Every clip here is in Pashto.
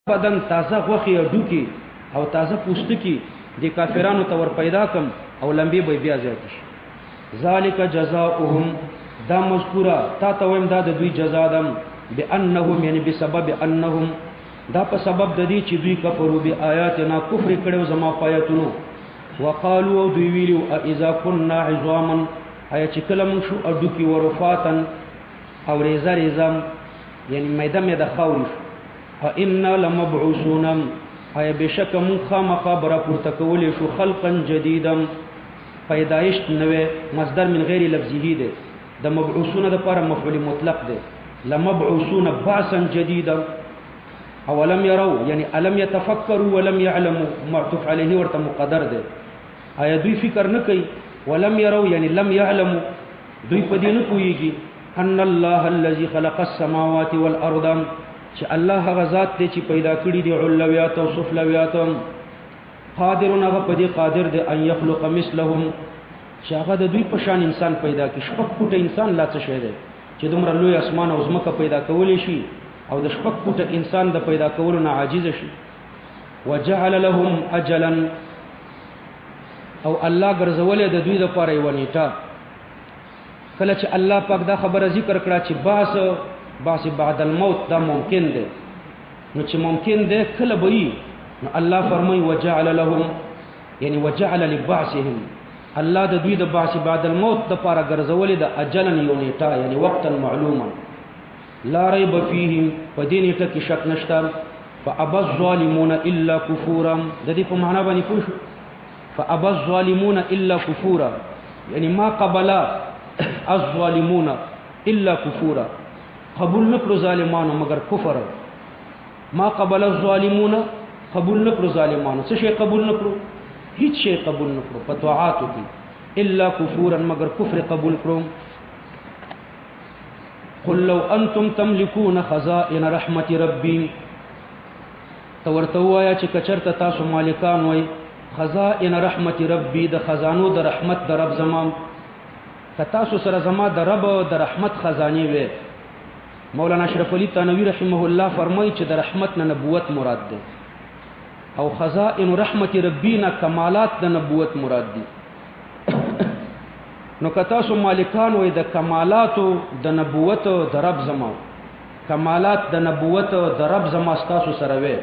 بدن تازه غوخي ډوکی او تازه پوستکی د کافرانو ته ور پیدا کم او لمبي به بیا زیات شي. ذالک جزاؤهم دا مذکورا تا ته ویم دا د دوی جزا ده بانهم یعنی بسبب انهم دا په سبب د دې چې دوی کفرو به آیاتنا کفر کړو زما پایتونو وقالو دوی ویلو اذا كنا عظاما ایا چې کله مون شو اډوکی ورفاتن او ریزه ریزم یعنی میده میده خاوري فإنا لمبعوثون اي بشک من خامخبر پورته کولې شو خلقا جديدا پیدایش نوې مصدر من غیر لفظه ده د مبعوثون د پر مفعول مطلق ده لمبعوثون بعثا جديدا اولم يروا يعني الم يتفكروا ولم يعلموا معطوف عليه ورته مقدر ده اي دوی فکر نه کوي ولم يروا يعني لم يعلموا دوی په دې نه پويږي ان الله الذي خلق السماوات والارض چې الله هغه ذات دی چې پیدا کړی دی علویات او سفلویات قادرون هغه په دې قادر دی ان يخلق مثلهم چې هغه د دوی په شان انسان پیدا کړي شپږ فوټه انسان لا څه شي دی چې دومره لوی اسمان او زمکه پیدا کولی شي او د شپږ فوټه انسان د پیدا کولو نه عاجز شي وجعل لهم اجلا او الله ګرځولې د دوی لپاره یو نیټه کله چې الله پاک دا خبره ذکر کړه چې باس بعد الموت دا ممکن ده نو چې ممکن ده کله به نو الله فرمای وجعل لهم یعنی وجعل لبعثهم الله د دوی د بعث بعد الموت د پاره ګرځولې د اجلن یو نیټه یعنی وقتا معلوما لا ريب فيهم فدین ته کې شک نشته فابى الظالمون الا كفورا د دې په معنا باندې پوښ فابى الظالمون الا كفورا یعنی ما قبل الظالمون الا كفورا قبول نکړو ظالمانو مگر کفر ما قبل الظالمون قبول نکړو ظالمانو څه شي قبول نکړو هیڅ شي قبول نکړو فتوعاتو کې الا كفورا مگر کفر قبول کړو قل لو انتم تملكون خزائن رحمت ربي تورتوایا چې کچرته تاسو مالکان وای خزائن رحمت ربي د خزانو د رحمت د رب زمان کتاسو سره زما د رب د رحمت خزانه وي مولانا اشرف علی تنویر رحمه الله فرمایي چې د رحمت نه نبوت مراد ده او خزائن رحمت ربنا کمالات د نبوت مراد دي نو کتاسو مالکان وای د کمالاتو د نبوت د رب زما کمالات د نبوت د رب زما تاسو سره وي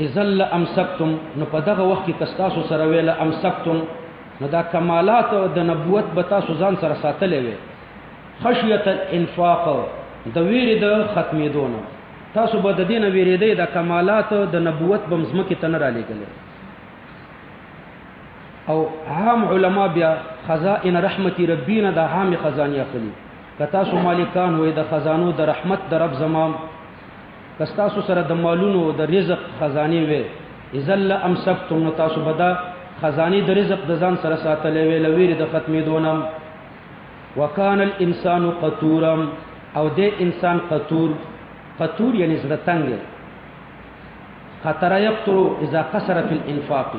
اذل امسکتم نو په دغه وخت کې کستاسو سره ویل امسکتم نو دا کمالات د نبوت به تاسو ځان سره ساتلې وي خشیت الانفاق د ویری د ختمېدونه تاسو به د دین ویریدې د کمالات د نبوت بمزمکه تنه را لګل او عام علما بیا خزائن رحمت ربنا د عام خزانه اخلي کتا سو مالکان وې د خزانو د رحمت د رب زمام کستاسو سره د مالونو د رزق خزانه وي اذل امسکتم تاسو بدا خزانه د رزق د ځان سره ساتلې وی لویر د ختمېدونم وکان الانسان قطورا او د انسان قطور یعنی زړه تنگ خطر یقتر اذا قصر فی الانفاق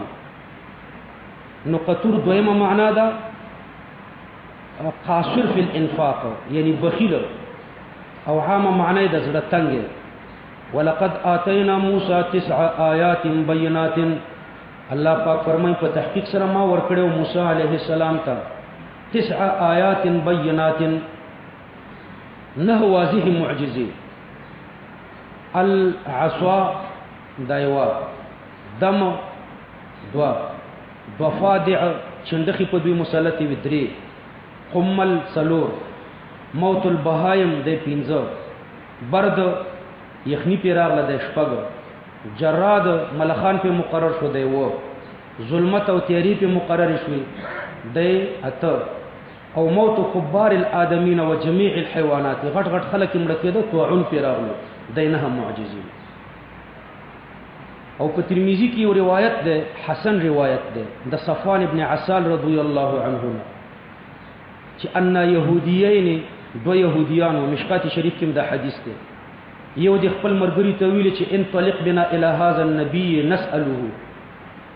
نو قطور دویمه معنا ده قاصر فی الانفاق یعنی بخیل او عامه معنی د زړه تنگ ولقد آتینا موسی 9 آیات بینات الله پاک فرمای په تحقیق سره ما ورکړو موسی علیه السلام ته 9 آیات بینات نه واضح معجزه العصا دایوا دم دوا ضفادع چندخي په دوی مسلطي ودري قمل سلور موت البهایم د پینځه برد یخنی پیراغله د شپږ جراد ملخان په مقرر شو دی وو ظلمت او تیاری په مقرر شوی دی اته او موت کبار الادمین و جميع الحيوانات غټ غټ خلک مړ کېده توعن پیراغله دینه معجزه او په ترمذی کې یو روایت ده حسن روایت ده د صفوان ابن عسال رضی الله عنهما چې ان يهوديين دو يهوديان او مشکات شریف کې دا حدیث ده یو د خپل مرګري ته ویل چې ان طلق بنا الى هذا النبي نساله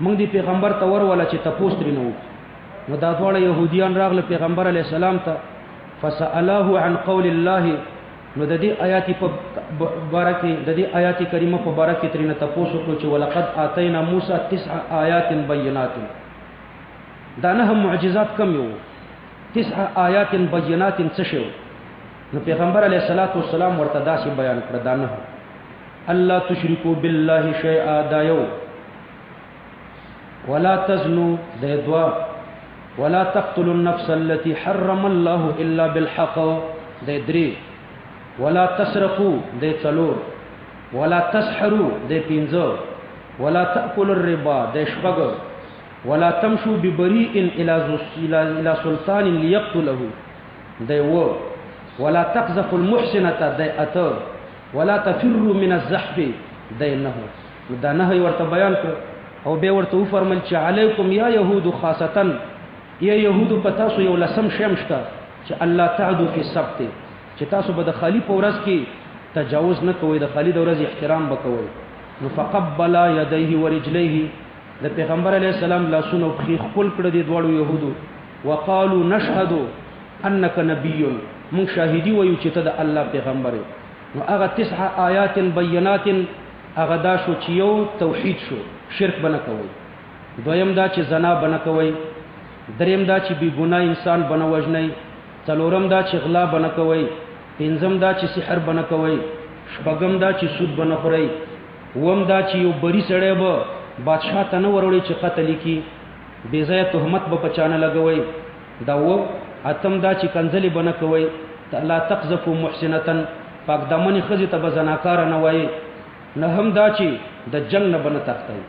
موږ دی پیغمبر ته ورول چې تاسو ترینو نو دا ټول يهوديان راغله پیغمبر علی السلام ته فسالوه عن قول الله نو د دې آیات په بارکه د دې آیات کریمه په بارکه ترنه تاسو کو چې ولقد اتینا موسی 9 آیات بینات دا نه معجزات کم یو 9 آیات بینات څه شو نو پیغمبر علیه الصلاۃ والسلام ورته داسې بیان کړ دا نه الله تشرکو بالله شیئا دا یو ولا تزنوا د دوا ولا تقتلوا النفس التي حرم الله الا بالحق د درې ولا تسرقوا د څلور ولا تسحروا د پنځه ولا تاكلوا الربا د شپږ ولا تمشوا ببريء الى سلطان ليقتله د و ولا تقذفوا المحسنه د اته ولا تفروا من الزحف د نه دا نه ورته بیان کړ او به ورته فرمایل چې علیکم یا يهود خاصتا یا يهود پتا سو یو لسم شمشتا چې الله تعدو فی السبت چې تاسو به د خالی په ورځ کې تجاوز نه کوئ د خالی د ورځ احترام وکوئ نو فقبل یدیه ورجلیه د پیغمبر علیه السلام لاسونه خو خپل کړ دي دواړو يهودو وقالو نشهد انک نبی من شاهدی ویو چې ته د الله پیغمبر نو هغه 9 آیات بینات هغه دا شو چې یو توحید شو شرک بنه کوي دویم دا چې زنا بنه کوي دریم دا چې بی ګناه انسان بنه وژني څلورم دا چې غلا بنه کوي پنځم دا چې سحر بنه کوي شپږم دا چې سود بنه خوري وم دا چې یو بری سړی به بادشاہ ته نه وروړي چې قتل کی بے ځای تهمت به پچانه لګوي دا و اتم دا چې کنځلي بنه کوي لا تقذفوا محسنه پاک دمنې خزي ته به زناکار نه وای نه هم دا چې د جنگ نه بنه تختای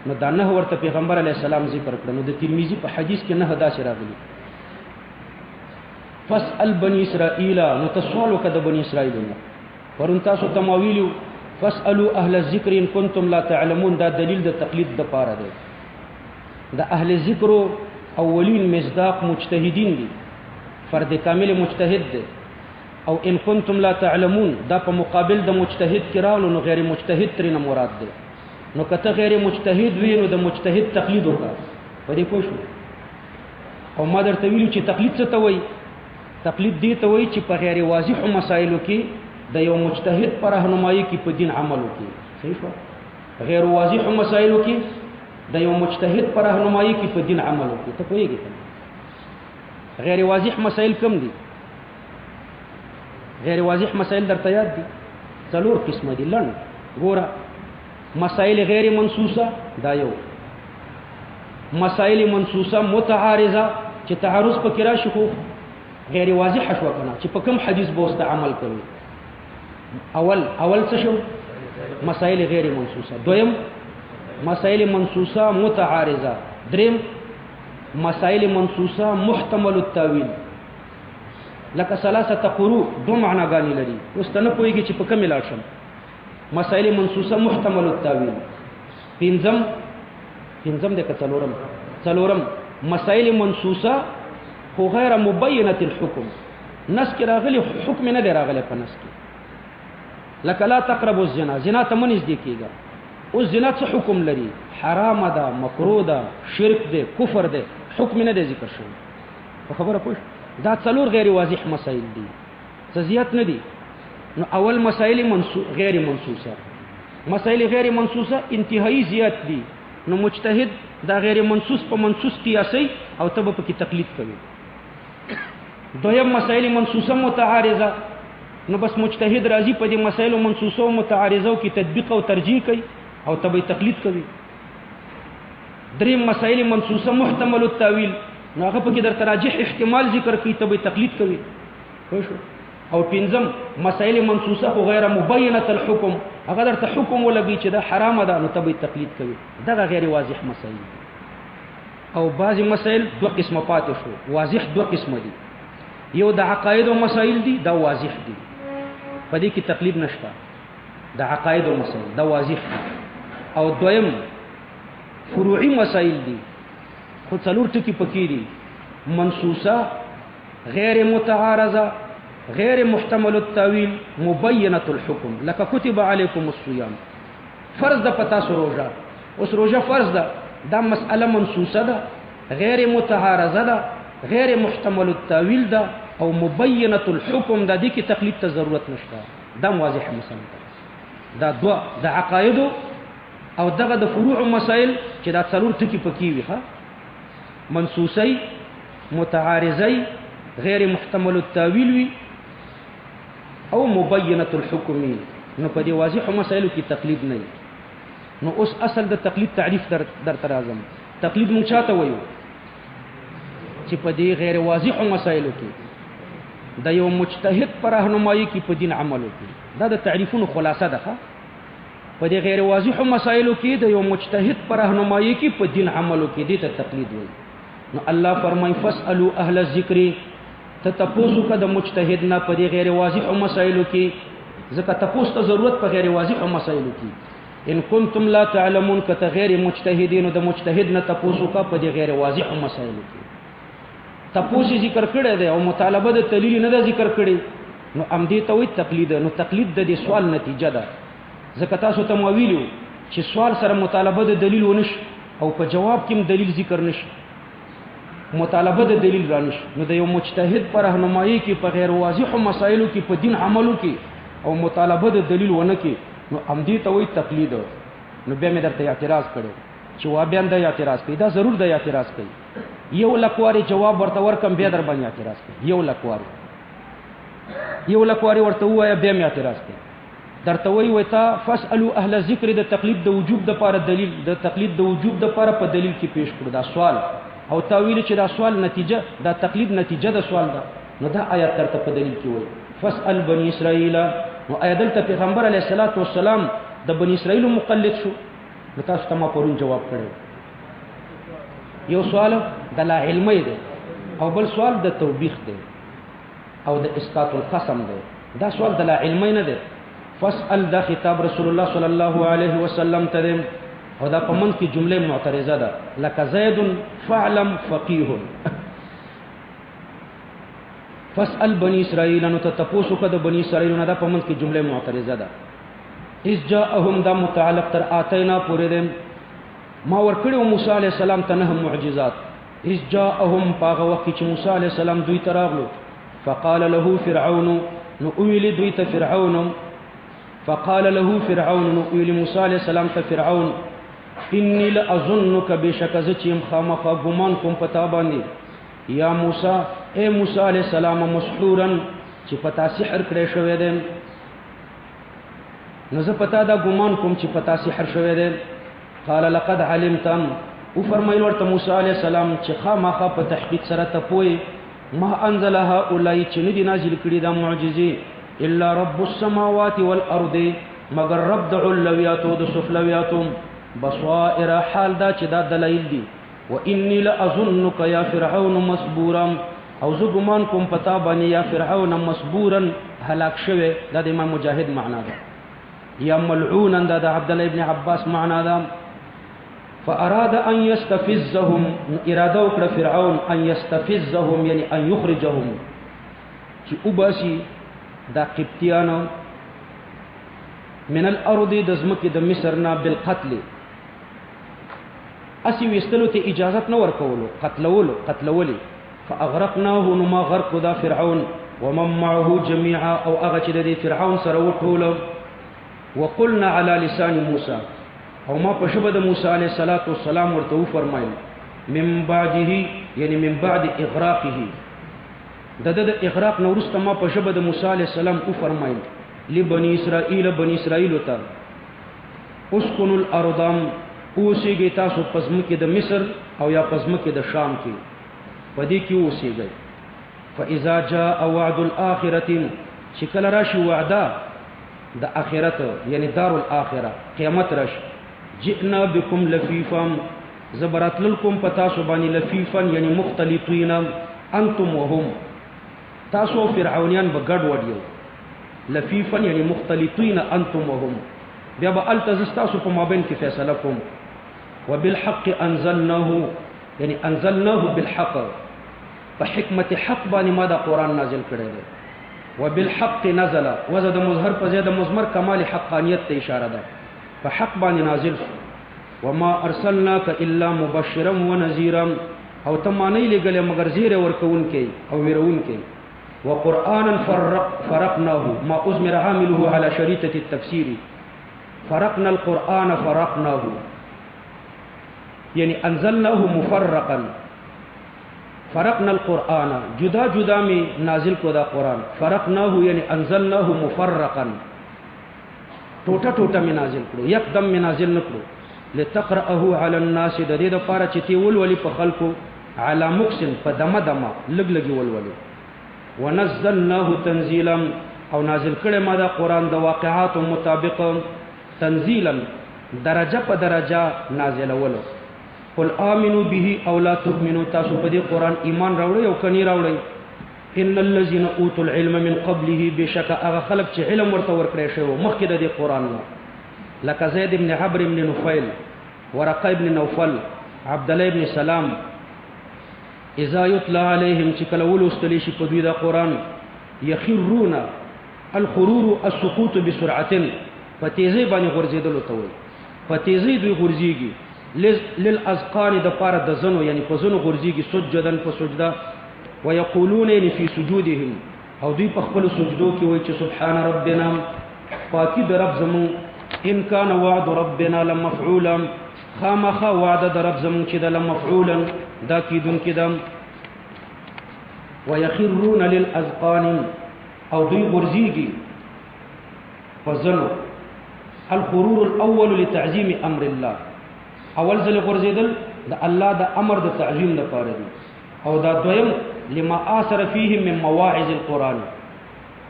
نو دا نه ورته پیغمبر علی السلام ذکر کړ نو د ترمذی په حدیث کې نه دا شی راغلی فاسأل بني اسرائيل نو تسوالو کده بني اسرائيل نه ورن تاسو تمویلو فاسألوا اهل الذکر ان کنتم لا تعلمون دا دلیل د تقلید د پاره دی د اهل ذکر اولین مصداق مجتهدین دي فرد کامل مجتهد دی او ان کنتم لا تعلمون دا په مقابل د مجتهد کرانو نو غیر مجتهد ترنه مراد دی نو کته غیر مجتهد وی نو د مجتهد تقلید وکړه په دې پوه شو او ما درته ویلو چې تقلید څه ته وایي تقلید دی ته وایي چې په غیر واضح مسائلو کې د یو مجتهد پر راهنمایي کې په دین عمل وکړي صحیح شو غیر واضح مسائلو کې د یو مجتهد پر راهنمایي کې په دین عمل وکړي ته پوهیږئ غیر واضح مسائل کم دي غیر واضح مسائل درته یاد دي څلور قسمه دي لړ ګوره مسائل غیر منصوصه دا یو مسائل منصوصه متعارضه چې تعارض پکې راشي خو غیر واضح شو کنه چې په کوم حدیث بوسته عمل کوي اول څه شو مسائل غیر منصوصه دویم مسائل منصوصه متعارضه دریم مسائل منصوصه محتمل التاویل لکه ثلاثه قروء دو معناګانی لري واستنه پويږي چې په کوم لاړ شم مسائل منصوصه محتمل التاویل پنځم د څلورم مسائل منصوصه خو غیر مبینه الحكم نس کې راغلي حکم نه دی راغلی په نس کې لکه لا تقربوا الزنا زنا ته منځ دی کېږي او زنا څه حکم لري حرام ده مکروه ده شرک ده کفر ده حکم نه دی ذکر شوی په خبره پوه دا څلور غیر واضح مسائل دي زیات نه دي نو اول مسائل غیر منصوصه مسائل غیر منصوصه انتهایی زیات دي نو مجتهد دا غیر منصوص په منصوص قیاسي او تب په کې تقلید کوي دویم مسائل منصوصه متعارضه نو بس مجتهد راضي په دې مسائل منصوصه او متعارضه کې تطبیق او ترجیح کوي او تب تقلید کوي دریم مسائل منصوصه محتمل التاویل نو هغه په کې در تراجح احتمال ذکر کوي تب تقلید کوي خو شو او پنځم مسائل منصوصه او غیر مبینه الحكم هغه درته حکم ولګي چې دا حرام ده نو تب تقلید کوي دا غیر واضح مسائل او بعضی مسائل دو قسمه پاتې شو واضح دو قسمه دي یو د عقاید او مسائل دي دا واضح دي په دې کې تقلید نشته د عقاید او مسائل دا واضح دي او دویم فروعي مسائل دي خو څلور ټکي پکې دي منصوصه غیر متعارضه غیر محتمل التاویل مبینه الحكم لك كتب عليكم الصيام فرض ده پتا سو روزه اوس روزه فرض ده دا مسأله منصوصه ده غیر متعارضه ده غیر محتمل التاویل ده او مبینه الحکم د دې کې تقلید ته ضرورت نشته دا واضح مسله دا دوا د عقاید او دغه د فروع مسائل چې دا څلور ټکي پکې وي ها منسوسی متعارضی غیر محتمل التاویل وي او مبینه الحکم نو په دې واضح مسائل کې تقلید نه نو اوس اصل د تقلید تعریف در ترازم تقلید مونږ چاته وایو چې په دې غیر واضح مسائل کې د یو مجتهد پر راهنمایي کې په دین عمل وکړي دا د تعریفونو خلاصه ده په دې غیر واضح مسائل کې د یو مجتهد پر راهنمایي کې په دین عمل وکړي دې ته تقلید وایي نو الله فرمای فاسالو اهل الذکر تتپوسو کده مجتهد نه په دې غیر واضح مسائل کې ځکه تپوس ته ضرورت په غیر واضح مسائل کې ان کنتم لا تعلمون کته غیر مجتهدین د مجتهد نه تپوسو کا په دې غیر واضح مسائل کې تپوسی ذکر کړی دی او مطالبه د دلیل نه ذکر کړی نو ام دې ته وي تقلید نو تقلید د دې سوال نتیجه ده ځکه تاسو ته ویلو چې سوال سره مطالبه د دلیل ونش او په جواب کې دلیل ذکر نشي مطالبه د دلیل رانش نو د یو مجتهد پر راهنمایي کې په غیر واضح مسائلو کې په دین عملو کې او مطالبه د دلیل ونه کې نو ام دې ته وي تقلید نو بیا مې درته اعتراض کړو چې وا بیان د اعتراض کوي دا ضرور د اعتراض کوي یو لکواري جواب ورته ورکم بیا در باندې اعتراض کوي یو لکواري ورته وایا بیا مې اعتراض کوي درته وی تا فاسالو اهل الذکر د تقلید د وجوب د لپاره دلیل د تقلید د وجوب د لپاره په دلیل کې پیش کړو دا سوال او تاویل چې دا سوال نتیجه دا تقلید نتیجه د سوال ده نو دا آیات ترته په دلیل کې وایي فاسال بني اسرائیل نو آیات دلته پیغمبر علیه الصلاۃ والسلام د بني اسرائیل مقلد شو نو تاسو ته ما پرون جواب کړو یو سوال د لا علمي دی او بل سوال د توبیخ دی او د اسقاط القسم دی دا سوال د لا علمي نه دی فاسال دا خطاب رسول الله صلی الله علیه وسلم ته او دا په من کې جمله معترضه ده لکه زید فعلم فقيه فاسال بني اسرائيل نو تپوسو کده بني اسرائيل نه دا په من کې جمله معترضه ده اذ جاءهم دا متعلق تر اتینا پورې ده ما ورکړو موسی عليه السلام ته نه معجزات اذ جاءهم پاغه وخت چې موسی عليه السلام دوی تراغلو فقال له فرعون نو ویل دوی ته فرعون فقال له فرعون نو ویل موسی عليه السلام ته فرعون انی لاظنک بشک زچم خامخا ګمان کوم پتا باندې یا موسی اے موسی علیہ السلام مسحورا چې پتا سحر کړی شوی دی نو زه پتا دا ګمان کوم چې پتا سحر شوی دی قال لقد علمتم او فرمایل ورته موسی علیہ السلام چې خامخا په تحقیق سره ته پوي ما انزل هؤلاء چې ندي نازل کړي دا معجزې الا رب السماوات والارض مگر رب د علویات او د سفلویات بصائر حال دا چې دا دلایل دي و انی لاظنک یا فرعون مسبورا او زه ګمان کوم پتا باندې یا فرعون مسبورا هلاک شوی دا د امام مجاهد معنا ده یا ملعونا دا د عبد الله ابن عباس معنا ده فاراد ان يستفزهم اراده وکړه فرعون ان يستفزهم یعنی ان يخرجهم چې وباسي دا قبطیانو من الارض دزمکه د مصر نه بالقتل اسی وستلو ته اجازت نه ورکولو قتلولي فاغرقناه نما غرق دا فرعون ومن معه جميعا او اغه چې د فرعون سره وټول وقلنا على لسان موسى او ما په شبه د موسی عليه السلام ورته فرمایل من بعده یعنی من بعد اغراقه د اغراق نو ورسته ما په شبه د موسی عليه السلام فرمایل لبني اسرائيل بني اسرائيل ته اسكنوا الارض اوسېږي تاسو پزمکه د مصر او یا پزمکه د شام کې پدې کې اوسېږي فاذا جاء وعد الاخره شکل راشي وعده د اخرت یعنی دار الاخره قیامت راشي جئنا بكم لفيفا زبرات لكم پتا سو باندې لفيفا یعنی مختلطین انتم وهم تاسو فرعونیان بغډ وډیو لفيفا یعنی مختلطین انتم وهم بیا به التزستاسو په مابین کې فیصله کوم وبالحق انزلناه یعنی انزلناه بالحق په حکمت حق باندې ما دا قران نازل کړی دی وبالحق نزل وزد مظهر په زیاده مضمر کمال حقانیت ته اشاره ده په حق باندې نازل شو وما ارسلناك الا مبشرا ونذيرا او تمانه لګل مگر زیره ورکون کې او ويرون کې وقرآنا فرقناه ما أزمر عامله على شريطة التفسير فرقنا القرآن فرقناه یعنی انزلناه مفرقا فرقنا القرآن جدا جدا میں نازل کو دا قرآن فرقناه یعنی انزلناه مفرقا ټوټه ټوټه میں نازل کړو یکدم میں نازل نکړو لتقرأه على الناس د دې لپاره چې تی ولولي په خلکو على مقسن په دمه دمه لګ لګي ولولي ونزلناه تنزيلا او نازل کړه ما دا قرآن د واقعات مطابق تنزيلا درجه په درجه نازل ولو قل آمنوا به او لا تؤمنوا تاسو په دې قرآن ایمان راوړی او کني راوړی ان الذين اوتوا العلم من قبله بشك اغه خلق چې علم ورته ورکړی شو مخکې د قرآن نه لکه زید ابن عمرو ابن نفیل ورقه ابن نوفل عبد الله ابن سلام اذا يتلى عليهم چې کله ولوستلی شي په دوی د قرآن يخرون الخرور السقوط بسرعه په تیزی باندې غورځیدل ته وي په تیزی دوی غورځيږي للاذقان د پاره د زنو یعنی په زنو غورځيږي سجدن په سجده ويقولون ان في سجودهم او دوی په خپل سجدو کې وایي چې سبحان ربنا پاکي د رب زمون ان كان وعد ربنا لمفعولا خامخ وعد د رب زمون چې د لمفعولا دا کیدون کدم ويخرون للاذقان او دوی غورځيږي په زنو الخرور الاول لتعظيم امر الله اول ځل غورځیدل د الله د امر د تعظیم لپاره دی او دا دویم لما اثر فيه من مواعظ القران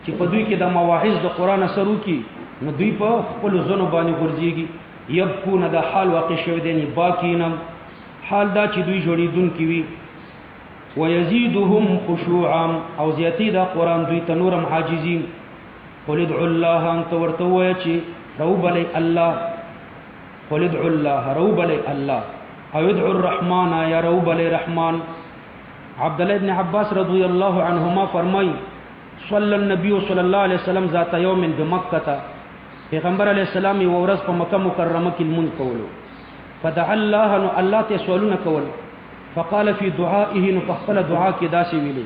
چې په دوی کې د مواعظ د قران سره کی نو دوی په خپل ځنو باندې غورځيږي يبكون د حال واقع شوی دی نه باکینم حال دا چې دوی جوړیدون کی وي ويزيدهم خشوعا او زیاتی دا قران دوی ته نورم عاجزین قل ادعوا الله انت ورتوي چې روب علی الله قل ادعوا الله روب علی الله او ادعوا الرحمن یا روب علی رحمان عبد الله ابن عباس رضی الله عنهما فرمای صلی النبي صلی الله علیه وسلم ذات یوم بمکه پیغمبر علیہ السلام یو ورځ په مکه مکرمه کې المنځ کولو فدعا الله ان الله ته سوالونه کول فقال في دعائه نفخل دعاء کې داسې ویلي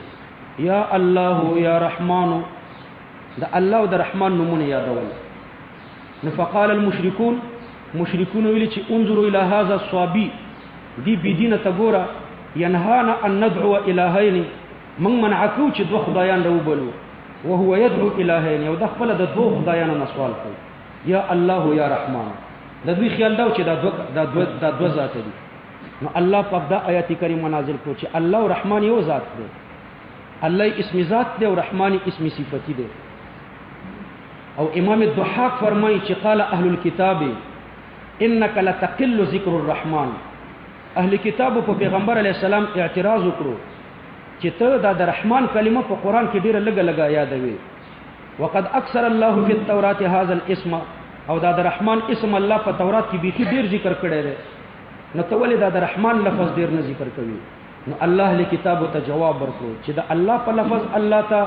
یا الله یا رحمان دا الله او د رحمان نومونه یادول فقال المشركون ویلي چې انظروا الى هذا الصابي دی بيدینه تګورا ينهانا ان ندعو الهين من منعکو چې دوه خدایان راوبلو وهو يدعو الهين او د خپل د دوه خدایانو نسوال کوي یا الله یا رحمان د دوی خیال دا چې دا دوه ذات دي نو الله په دا آیات کریمه نازل کړو چې الله او رحمان یو ذات دی الله اسم ذات دی او رحمان اسم صفتی دی او امام الضحاک فرمایي چې قال اهل الكتاب انك لتقل ذکر الرحمن اهل کتاب په پیغمبر علی السلام اعتراض وکړو چې ته د رحمان کلمه په قران کې ډیره لګه یادوي وقد اکثر الله في التوراة هذا الاسم او د رحمان اسم الله په تورات کې بیخي ډیر ذکر کړی دی نو ته ولې د رحمان لفظ ډیر نه ذکر کوي نو الله له کتاب ته جواب ورکړو چې د الله په لفظ الله ته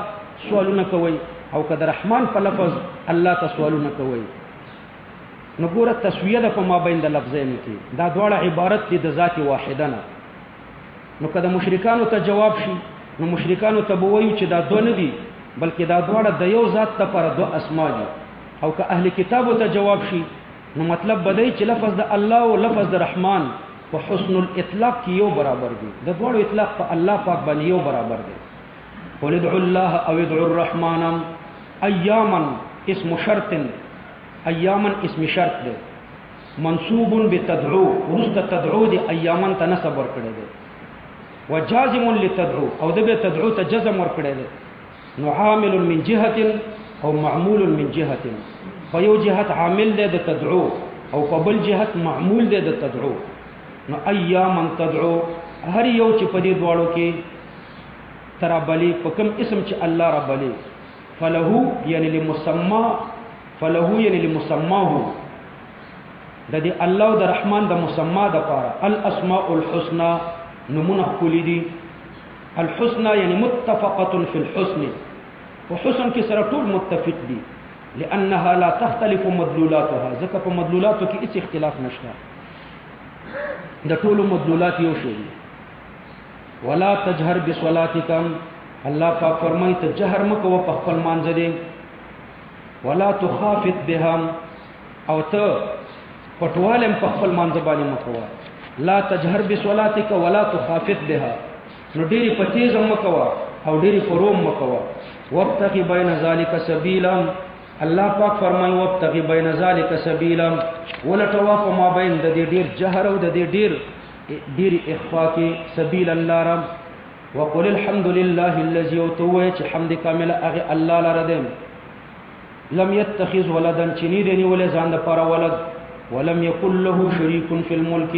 سوالونه کوي او که د رحمان په لفظ الله ته سوالونه کوي نو ګوره تسویه ده په مابین د لفظین کې دا دواړه عبارت دي د ذات واحده نه نو که د مشرکانو ته جواب شي نو مشرکانو ته به وایو چې دا دوه نه دي بلکې دا دواړه د یو ذات لپاره دوه اسما دي او که اهل کتابو ته جواب شي نو مطلب بدای چې لفظ د الله او لفظ د رحمان په حسن الاطلاق کې یو برابر دي د دواړو اطلاق په الله پاک باندې یو برابر دي قل ادعوا الله او ادعوا الرحمن ایاما اسم شرط ایاما اسم شرط ده منصوب بتدعو ورست تدعو دي ایاما تنسب ورکړي ده وجازم لتدعو او ده به تدعو ته جزم ورکړي ده نو عامل من جهه او معمول من جهه فيو جهه عامل ده تدعو او قبل جهه معمول ده تدعو نو ایاما تدعو هر یو چې په دې دواړو کې ترابلی په کوم اسم چې الله ربلی فله یعنی لمسما فله یعنی لمسماه د دې الله او د رحمان د مسما د پاره الاسماء الحسنى نمونه کلی دي الحسنى یعنی متفقه فی الحسن وحسن کې سره ټول متفق دي لانها لا تختلف مدلولاتها ځکه په مدلولاتو کې هیڅ اختلاف نشته د ټول مدلولات یو شی ولا تجهر بصلاتکم الله پاک فرمایي ته جهر مکو په خپل مانځ دې ولا تخافت بهم او ته پټوالم په خپل مانځ باندې مکو لا تجهر بصلاتك ولا تخافت بها نو ډېری په تیز مکو او ډېری په روم مکو وابتغي بين ذلك سبيلا الله پاک فرمایي وابتغي بين ذلك سبيلا ولټوا په ما بین د دې ډېر جهر او د دې ډېر اخفاء کې سبيل الله رب وقل الحمد لله الذي يتوج حمد كامل اغه الله لردم لم يتخذ ولدا چني دني ول ځان د پاره ولد ولم يكن له شريك في الملك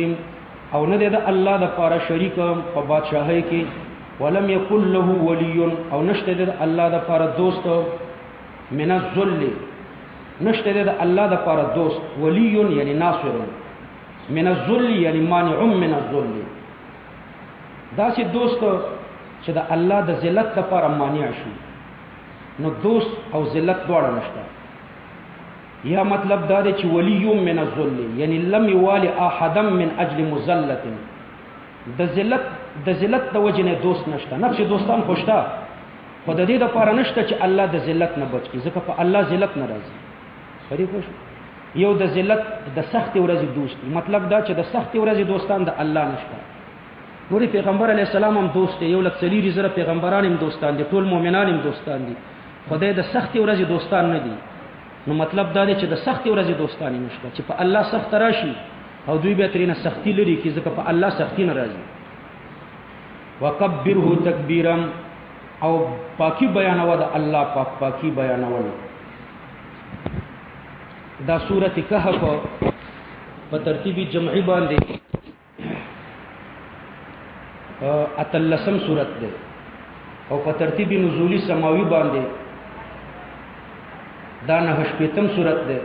او نه د الله د پاره شریک په بادشاہي کې ولم يكن له ولي او نشته د الله د پاره دوست من الذل نشته د الله د پاره دوست ولي یعنی ناصر من الذل یعنی مانع من الذل دا سي دوست چې د الله د ذلت لپاره مانع شي نو دوست او ذلت دواړه نشته یا مطلب دا دی چې ولی من الذل یعنی لم یوالی احدا من اجل مذلت د ذلت د وجه نه دوست نشته نفس دوستان خوشته خو د دې لپاره نشته چې الله د ذلت نه بچ کی ځکه په الله ذلت ناراضي فري خوش یو د ذلت د سخت ورځې دوست مطلب دا چې د سخت ورځې دوستان د الله نشته نور پیغمبر علی السلام هم دوست دی یو لکسلی زره پیغمبران هم دوستان دي ټول مؤمنان هم دوستان دي خدای د سخت ورځې دوستان نه دي نو مطلب دا دی چې د سخت ورځې دوستان نشته چې په الله سخت راشي او دوی به ترینه سختی لري کی ځکه په الله سختی ناراضي وکبره تکبیرا او پاکی بیانوا د الله پاکی بیانول دا سورۃ کهف په ترتیبی جمعی باندې اتلسم سورۃ ده او په ترتیبی نزولی سماوی باندې دا 9 شپیتم سورۃ ده